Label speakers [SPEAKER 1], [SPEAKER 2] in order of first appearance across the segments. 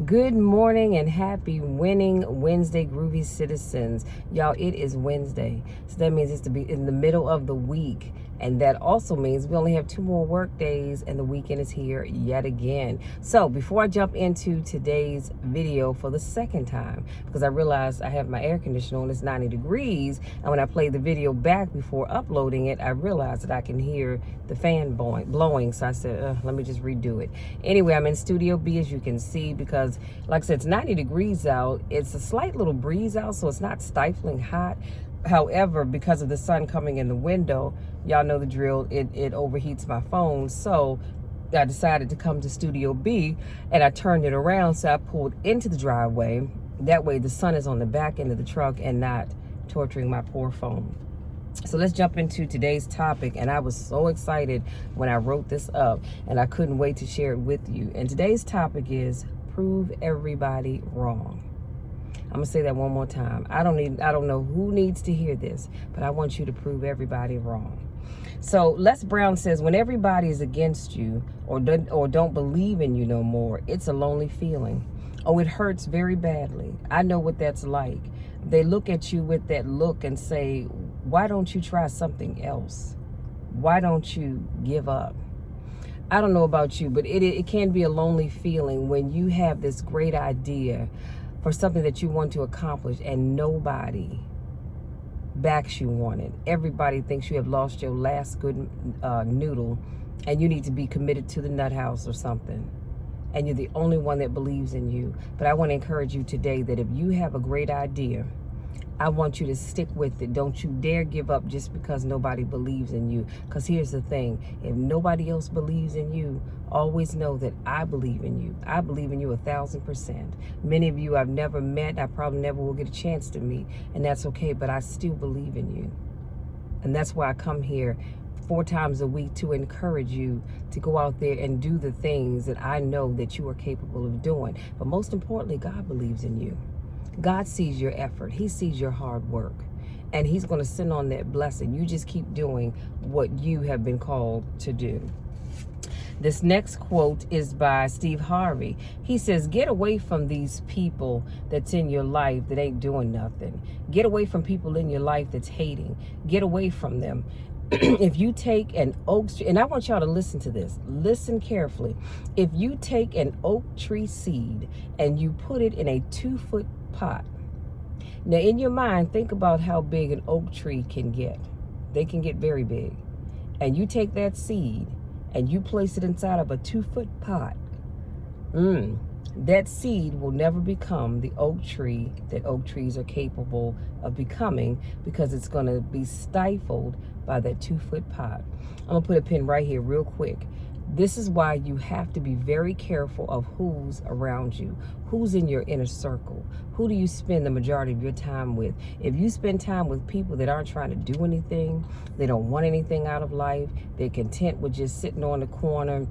[SPEAKER 1] Good morning and happy winning Wednesday, groovy citizens. Y'all, it is Wednesday. So that means it's to be in the middle of the week. And that also means we only have 2 more work days and the weekend is here yet again. So before I jump into today's video for the second time, because I realized I have my air conditioner on, it's 90 degrees. And when I played the video back before uploading it, I realized that I can hear the fan blowing. So I said, let me just redo it. Anyway, I'm in Studio B, as you can see, because like I said, it's 90 degrees out. It's a slight little breeze out, so it's not stifling hot. However, because of the sun coming in the window, y'all know the drill, it overheats my phone. So I decided to come to Studio B and I turned it around. So I pulled into the driveway. That way the sun is on the back end of the truck and not torturing my poor phone. So let's jump into today's topic. And I was so excited when I wrote this up and I couldn't wait to share it with you. And today's topic is prove everybody wrong. I'm gonna say that one more time. I don't know who needs to hear this, but I want you to prove everybody wrong. So Les Brown says, when everybody is against you or don't believe in you no more, it's a lonely feeling. Oh, it hurts very badly. I know what that's like. They look at you with that look and say, why don't you try something else? Why don't you give up? I don't know about you, but it can be a lonely feeling when you have this great idea for something that you want to accomplish and nobody backs you on it. Everybody thinks you have lost your last good noodle and you need to be committed to the nut house or something. And you're the only one that believes in you. But I want to encourage you today that if you have a great idea, I want you to stick with it. Don't you dare give up just because nobody believes in you. Because here's the thing. If nobody else believes in you, always know that I believe in you. I believe in you 1,000%. Many of you I've never met. I probably never will get a chance to meet. And that's okay. But I still believe in you. And that's why I come here 4 times a week to encourage you to go out there and do the things that I know that you are capable of doing. But most importantly, God believes in you. God sees your effort. He sees your hard work. And he's going to send on that blessing. You just keep doing what you have been called to do. This next quote is by Steve Harvey. He says, get away from these people that's in your life that ain't doing nothing. Get away from people in your life that's hating. Get away from them. If you take an oak tree, and I want y'all to listen to this, listen carefully. If you take an oak tree seed and you put it in a 2-foot pot, now in your mind, think about how big an oak tree can get. They can get very big. And you take that seed and you place it inside of a 2-foot pot. That seed will never become the oak tree that oak trees are capable of becoming because it's going to be stifled by that 2-foot pot. I'm going to put a pin right here real quick. This is why you have to be very careful of who's around you, who's in your inner circle, who do you spend the majority of your time with. If you spend time with people that aren't trying to do anything, they don't want anything out of life, they're content with just sitting on the corner,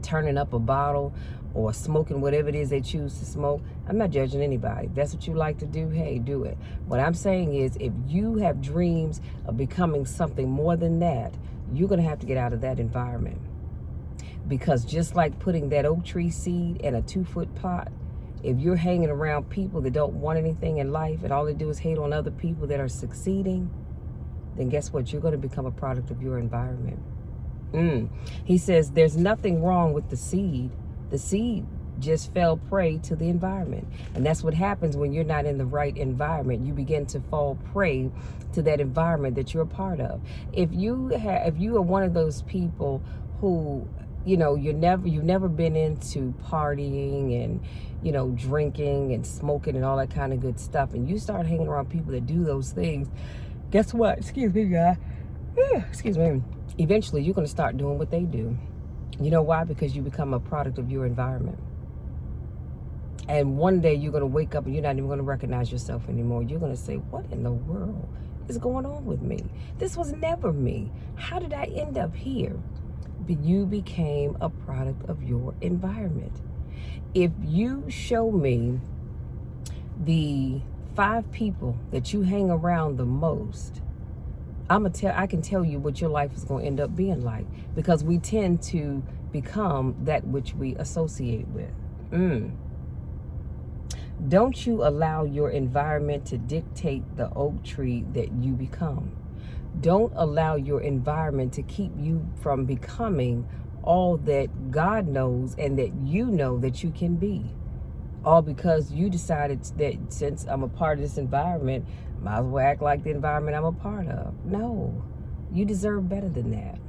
[SPEAKER 1] turning up a bottle or smoking whatever it is they choose to smoke. I'm not judging anybody. If that's what you like to do, hey, do it. What I'm saying is if you have dreams of becoming something more than that, you're going to have to get out of that environment. Because just like putting that oak tree seed in a 2-foot pot, if you're hanging around people that don't want anything in life and all they do is hate on other people that are succeeding, then guess what? You're going to become a product of your environment. He says there's nothing wrong with the seed. The seed just fell prey to the environment. And that's what happens when you're not in the right environment. You begin to fall prey to that environment that you're a part of. If you are one of those people who, you've never been into partying and, drinking and smoking and all that kind of good stuff, and you start hanging around people that do those things, guess what? Excuse me, guy. Excuse me. Eventually, you're going to start doing what they do. You know why? Because you become a product of your environment. And one day you're going to wake up and you're not even going to recognize yourself anymore. You're going to say, what in the world is going on with me? This was never me. How did I end up here? But you became a product of your environment. If you show me the 5 people that you hang around the most, I can tell you what your life is going to end up being like, because we tend to become that which we associate with. Don't you allow your environment to dictate the oak tree that you become. Don't allow your environment to keep you from becoming all that God knows and that you know that you can be. All because you decided that since I'm a part of this environment, might as well act like the environment I'm a part of. No, you deserve better than that.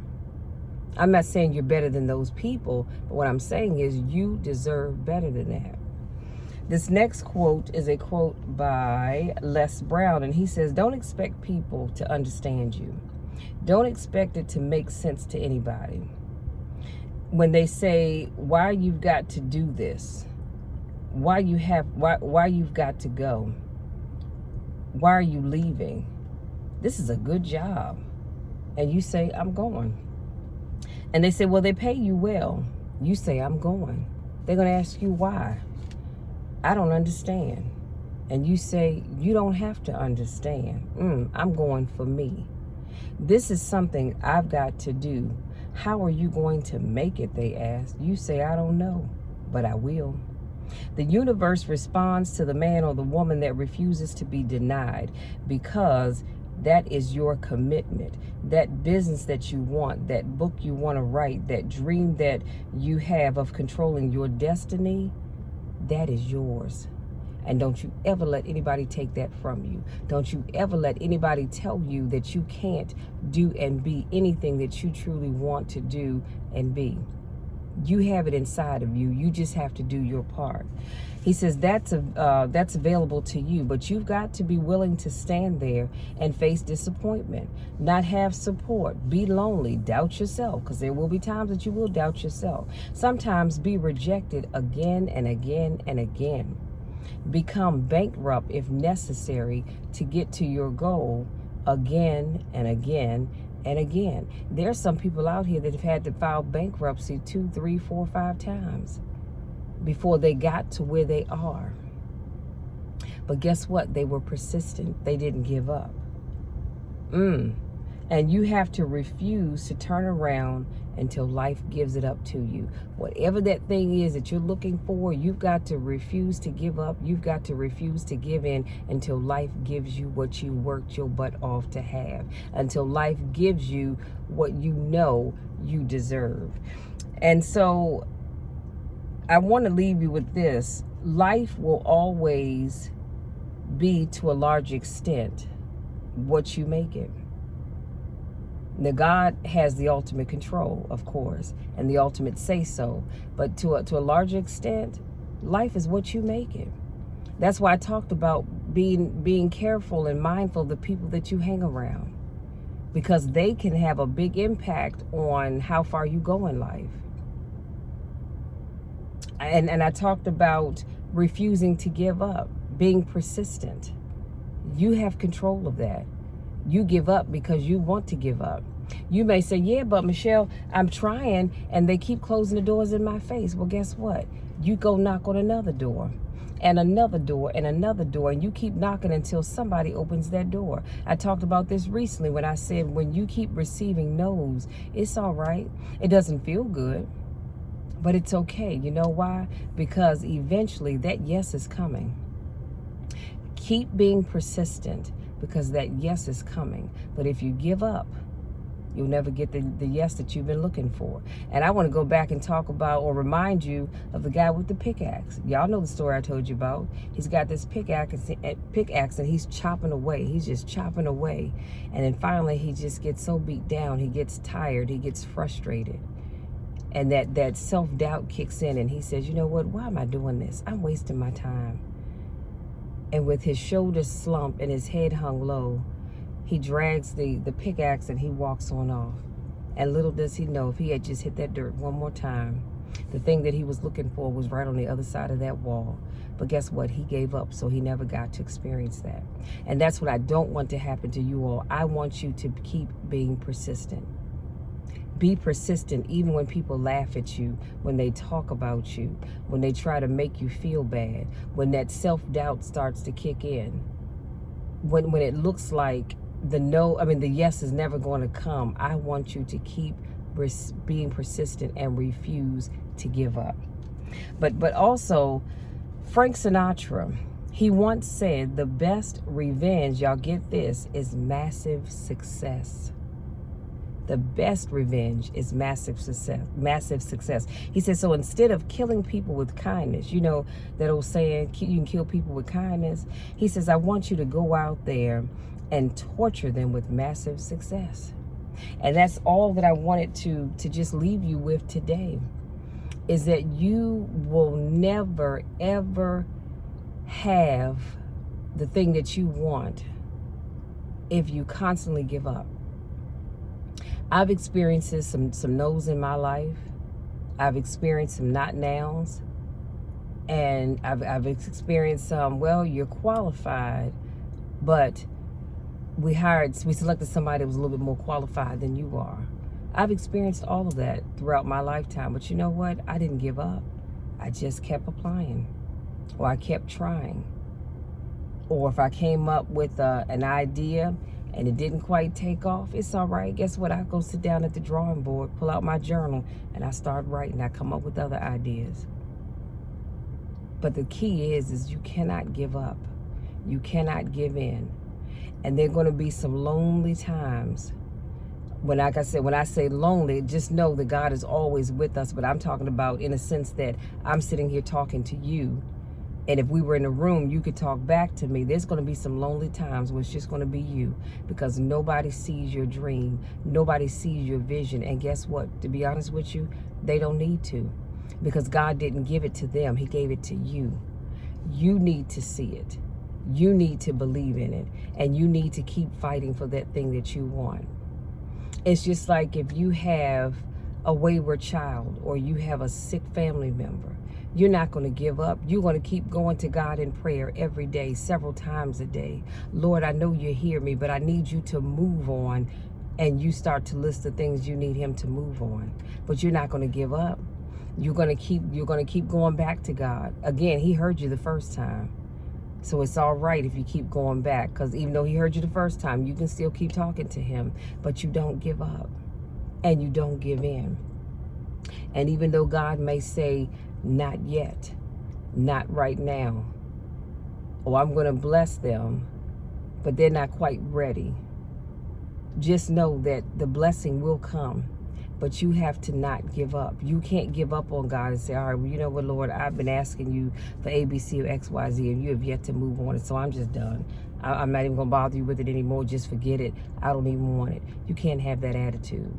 [SPEAKER 1] I'm not saying you're better than those people, but what I'm saying is you deserve better than that. This next quote is a quote by Les Brown, and he says, don't expect people to understand you. Don't expect it to make sense to anybody. When they say, why you've got to do this, why you've got to go, why are you leaving? This is a good job. And you say, I'm going. And they say, well, they pay you well. You say, I'm going. They're going to ask you why. I don't understand. And you say, you don't have to understand. I'm going for me. This is something I've got to do. How are you going to make it, they ask. You say, I don't know, but I will. The universe responds to the man or the woman that refuses to be denied, because that is your commitment. That business that you want, that book you want to write, that dream that you have of controlling your destiny, that is yours. And don't you ever let anybody take that from you. Don't you ever let anybody tell you that you can't do and be anything that you truly want to do and be. You have it inside of you. You just have to do your part. He says that's available to you, but you've got to be willing to stand there and face disappointment, not have support, be lonely, doubt yourself, because there will be times that you will doubt yourself. Sometimes be rejected again and again and again. Become bankrupt if necessary to get to your goal again and again and again. There are some people out here that have had to file bankruptcy 2, 3, 4, 5 times before they got to where they are. But guess what? They were persistent. They didn't give up. And you have to refuse to turn around until life gives it up to you. Whatever that thing is that you're looking for, you've got to refuse to give up. You've got to refuse to give in until life gives you what you worked your butt off to have. Until life gives you what you know you deserve. And so I want to leave you with this. Life will always be, to a large extent, what you make it. Now, God has the ultimate control, of course, and the ultimate say-so. But to a large extent, life is what you make it. That's why I talked about being careful and mindful of the people that you hang around, because they can have a big impact on how far you go in life. And I talked about refusing to give up, being persistent. You have control of that. You give up because you want to give up. You may say, yeah, but Michelle, I'm trying and they keep closing the doors in my face. Well, guess what? You go knock on another door and another door and another door, and you keep knocking until somebody opens that door. I talked about this recently when I said, when you keep receiving no's, it's all right. It doesn't feel good, but it's okay. You know why? Because eventually that yes is coming. Keep being persistent, because that yes is coming. But if you give up, you'll never get the yes that you've been looking for. And I want to go back and talk about, or remind you of, the guy with the pickaxe. Y'all know the story I told you about. He's got this pickaxe and he's chopping away. He's just chopping away. And then finally he just gets so beat down. He gets tired. He gets frustrated. And that self-doubt kicks in, and he says, you know what? Why am I doing this? I'm wasting my time. And with his shoulders slumped and his head hung low, he drags the pickaxe and he walks on off. And little does he know, if he had just hit that dirt one more time, the thing that he was looking for was right on the other side of that wall. But guess what? He gave up, so he never got to experience that. And that's what I don't want to happen to you all. I want you to keep being persistent. Be persistent even when people laugh at you, when they talk about you, when they try to make you feel bad, when that self-doubt starts to kick in, when it looks like the yes is never going to come. I want you to keep being persistent and refuse to give up. But also, Frank Sinatra, he once said, the best revenge, y'all get this, is massive success. The best revenge is massive success. Massive success. He said, so instead of killing people with kindness, you know, that old saying, you can kill people with kindness. He says, I want you to go out there and torture them with massive success. And that's all that I wanted to just leave you with today, is that you will never, ever have the thing that you want if you constantly give up. I've experienced some no's in my life. I've experienced some not nows. And I've experienced some, well, you're qualified, but we selected somebody that was a little bit more qualified than you are. I've experienced all of that throughout my lifetime, but you know what? I didn't give up. I just kept applying, or I kept trying. Or if I came up with an idea and it didn't quite take off, it's all right. Guess what? I go sit down at the drawing board, pull out my journal, and I start writing. I come up with other ideas. But the key is you cannot give up. You cannot give in. And there are going to be some lonely times. When, like I said, when I say lonely, just know that God is always with us. But I'm talking about in a sense that I'm sitting here talking to you. And if we were in a room, you could talk back to me. There's going to be some lonely times where it's just going to be you, because nobody sees your dream. Nobody sees your vision. And guess what? To be honest with you, they don't need to, because God didn't give it to them. He gave it to you. You need to see it. You need to believe in it. And you need to keep fighting for that thing that you want. It's just like if you have a wayward child or you have a sick family member, you're not going to give up. You're going to keep going to God in prayer every day, several times a day. Lord, I know you hear me, but I need you to move on. And you start to list the things you need him to move on. But you're not going to give up. You're going to keep going back to God. Again, he heard you the first time. So it's all right if you keep going back, because even though he heard you the first time, you can still keep talking to him, but you don't give up and you don't give in. And even though God may say, not yet, not right now, or I'm going to bless them, but they're not quite ready, just know that the blessing will come. But you have to not give up. You can't give up on God and say, all right, well, you know what, Lord, I've been asking you for A, B, C, or X, Y, Z, and you have yet to move on it, so I'm just done. I'm not even going to bother you with it anymore. Just forget it. I don't even want it. You can't have that attitude.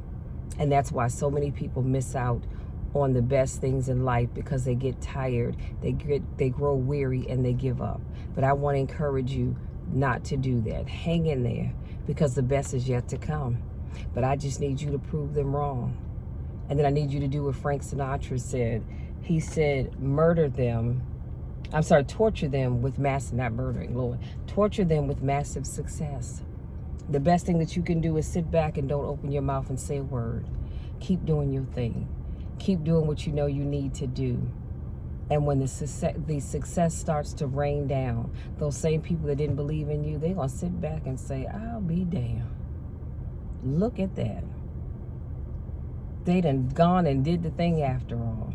[SPEAKER 1] And that's why so many people miss out on the best things in life, because they get tired, they grow weary, and they give up. But I want to encourage you not to do that. Hang in there, because the best is yet to come. But I just need you to prove them wrong. And then I need you to do what Frank Sinatra said. He said, torture them with massive, not murdering, Lord. Torture them with massive success. The best thing that you can do is sit back and don't open your mouth and say a word. Keep doing your thing. Keep doing what you know you need to do. And when the success starts to rain down, those same people that didn't believe in you, they're going to sit back and say, I'll be damned. Look at that. They done gone and did the thing after all.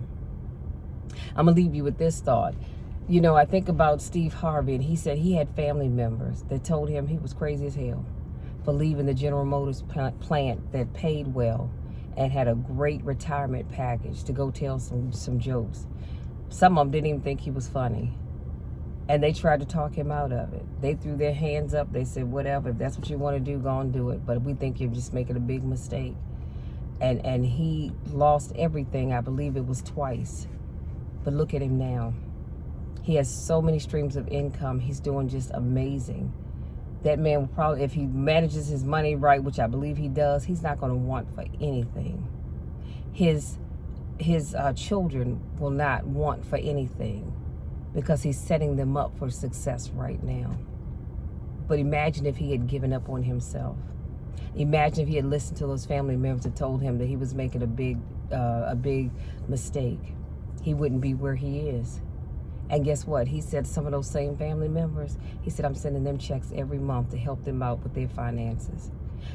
[SPEAKER 1] I'm going to leave you with this thought. You know, I think about Steve Harvey, and he said he had family members that told him he was crazy as hell for leaving the General Motors plant that paid well and had a great retirement package to go tell some jokes. Some of them didn't even think he was funny. And they tried to talk him out of it. They threw their hands up. They said, whatever, if that's what you want to do, go and do it. But we think you're just making a big mistake. And he lost everything. I believe it was twice. But look at him now. He has so many streams of income. He's doing just amazing. That man will probably, if he manages his money right, which I believe he does, he's not going to want for anything. His children will not want for anything, because he's setting them up for success right now. But imagine if he had given up on himself. Imagine if he had listened to those family members that told him that he was making a big mistake. He wouldn't be where he is. And guess what? He said some of those same family members, he said, I'm sending them checks every month to help them out with their finances.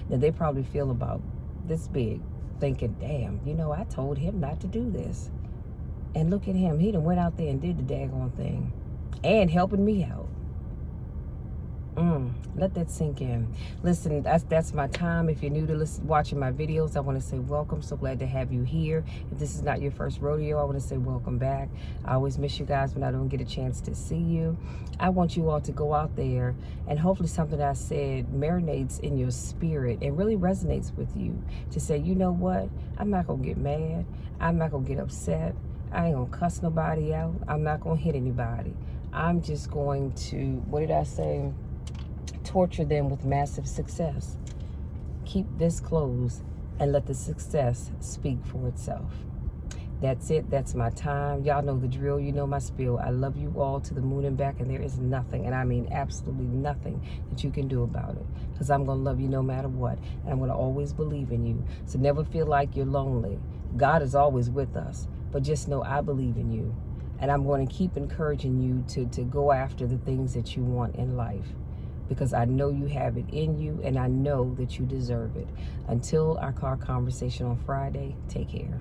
[SPEAKER 1] Now, they probably feel about this big, thinking, damn, you know, I told him not to do this. And look at him. He done went out there and did the daggone thing. and helping me out. Let that sink in. Listen, that's my time. If you're new to watching my videos, I want to say welcome. So glad to have you here. If this is not your first rodeo, I want to say welcome back. I always miss you guys when I don't get a chance to see you. I want you all to go out there and hopefully something I said marinates in your spirit and really resonates with you to say, you know what? I'm not going to get mad. I'm not going to get upset. I ain't going to cuss nobody out. I'm not going to hit anybody. I'm just going to, what did I say? Torture them with massive success. Keep this closed and let the success speak for itself. That's it. That's my time. Y'all know the drill. You know my spiel. I love you all to the moon and back, and there is nothing, and I mean absolutely nothing, that you can do about it, because I'm going to love you no matter what, and I'm going to always believe in you. So never feel like you're lonely. God is always with us, but just know I believe in you, and I'm going to keep encouraging you to go after the things that you want in life, because I know you have it in you, and I know that you deserve it. Until our car conversation on Friday, take care.